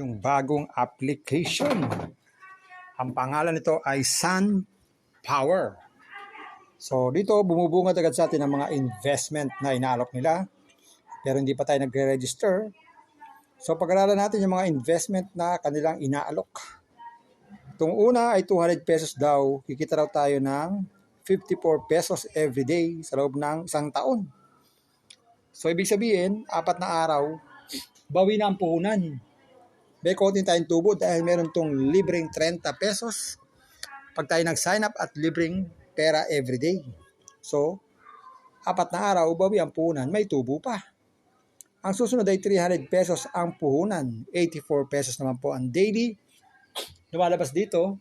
yung bagong application. Ang pangalan nito ay Sun Power. So dito bumubungad agad sa atin ang mga investment na inaalok nila. Pero hindi pa tayo nagre-register. So pag-aralan natin yung mga investment na kanilang inaalok. Itong una ay 200 pesos daw. Kikita raw tayo ng 54 pesos every day sa loob ng isang taon. So ibig sabihin, 4 na araw, bawi na ang puhunan. May konti tayong tubo dahil meron tong libreng 30 pesos pag tayo nag-sign up at libreng pera everyday. So, 4 na araw, bawi ang puhunan, may tubo pa. Ang susunod ay 300 pesos ang puhunan, 84 pesos naman po ang daily. Lumalabas dito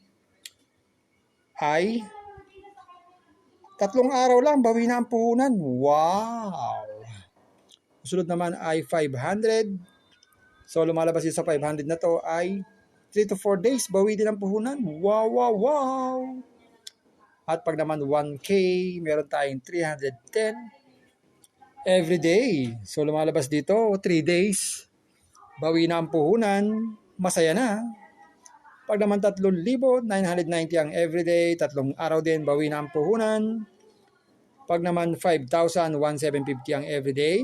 ay 3 araw lang, bawi na ang puhunan. Wow! Susunod naman ay 500. So lumalabas dito sa 500 na to ay 3 to 4 days, bawi din ang puhunan. Wow, wow, wow! At pag naman 1K, meron tayong 310 every day. So lumalabas dito 3 days, bawi na ang puhunan, masaya na. Pag naman 3,990 ang everyday, 3 araw din, bawi na ang puhunan. Pag naman 5,1750 ang everyday,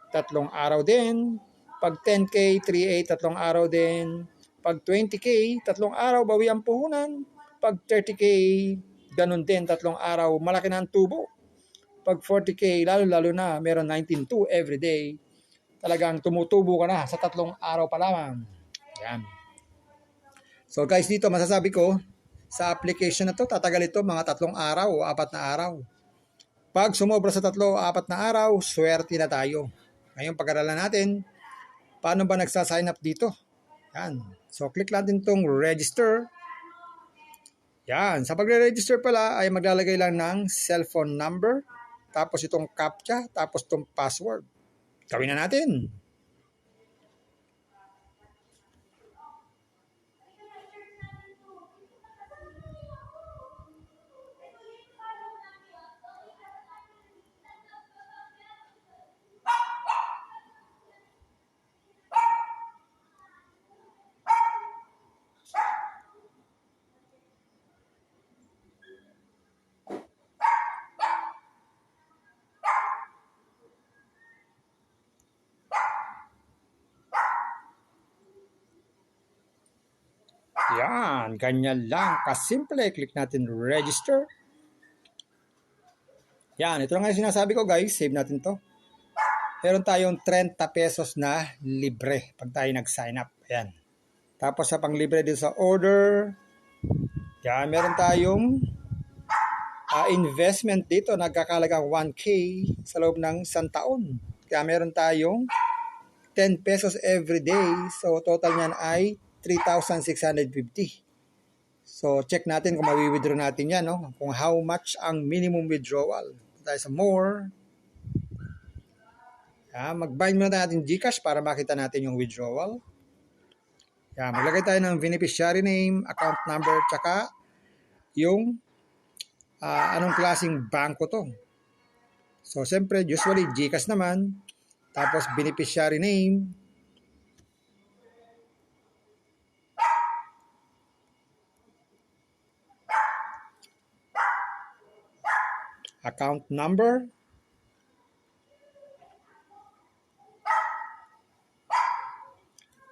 3 araw din. Pag 10K, 3,800, 3 araw din. Pag 20K, 3 araw, bawi ang puhunan. Pag 30K, ganun din, 3 araw, malaki na ang tubo. Pag 40K, lalo na, meron 19,200 everyday. Talagang tumutubo ka na sa 3 araw pa lamang. Yan. So guys, dito masasabi ko, sa application na to, tatagal ito mga 3 araw o 4 na araw. Pag sumobra sa 3 o 4 na araw, swerte na tayo. Ngayon, pag-aralan natin, paano ba nagsa-sign up dito? Yan. So, click natin itong register. Yan. Sa pagre-register pala, ay maglalagay lang ng cellphone number, tapos itong CAPTCHA, tapos itong password. Gawin na natin. Yan, ganyan lang. Kasimple. Click natin register. Yan, ito na nga yung sinasabi ko guys. Save natin to. Meron tayong 30 pesos na libre pag tayo nag-sign up. Ayan. Tapos sa panglibre din sa order. Yan, meron tayong investment dito. Nagkakalagang 1K sa loob ng isang taon. Kaya meron tayong 10 pesos every day. So total niyan ay 3,650. So, check natin kung mawi-withdraw natin yan, no? Kung how much ang minimum withdrawal. Tayo sa more. Mag-bind muna natin GCash para makita natin yung withdrawal. Maglagay tayo ng beneficiary name, account number, tsaka yung anong klaseng banko to. So, siyempre, usually GCash naman. Tapos, beneficiary name. Account number.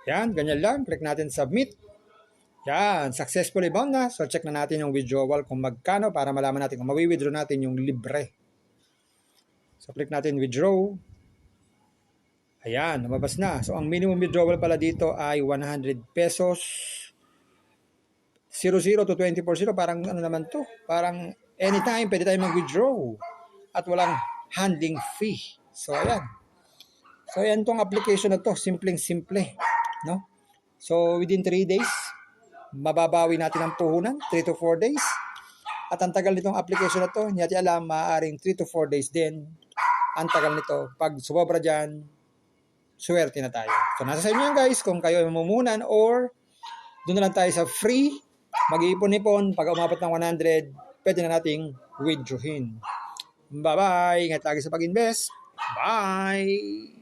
Yan, ganyan lang. Click natin submit. Yan, successfully bound na. So check na natin yung withdrawal kung magkano para malaman natin kung mawi-withdraw natin yung libre. So click natin withdraw. Ayan, lumabas na. So ang minimum withdrawal pala dito ay 100 pesos. 00 to 24/0. Parang ano naman to? Parang anytime pwede tayo mag-withdraw at walang handling fee. So ayan. So ayan tong application na to, simpleng-simple, no? So within 3 days, mababawi natin ang puhunan, 3 to 4 days. At ang tagal nitong application na to, hindi natin alam, maaaring 3 to 4 days din. Ang tagal nito, pag sumobra dyan, swerte na tayo. So nasa sa inyo yan guys, kung kayo ay mamumunan or doon na lang tayo sa free, mag-iipon-ipon, pag umabot ng 100, pwede na nating withdrawin. Bye-bye! Ingat lagi sa pag-invest. Bye!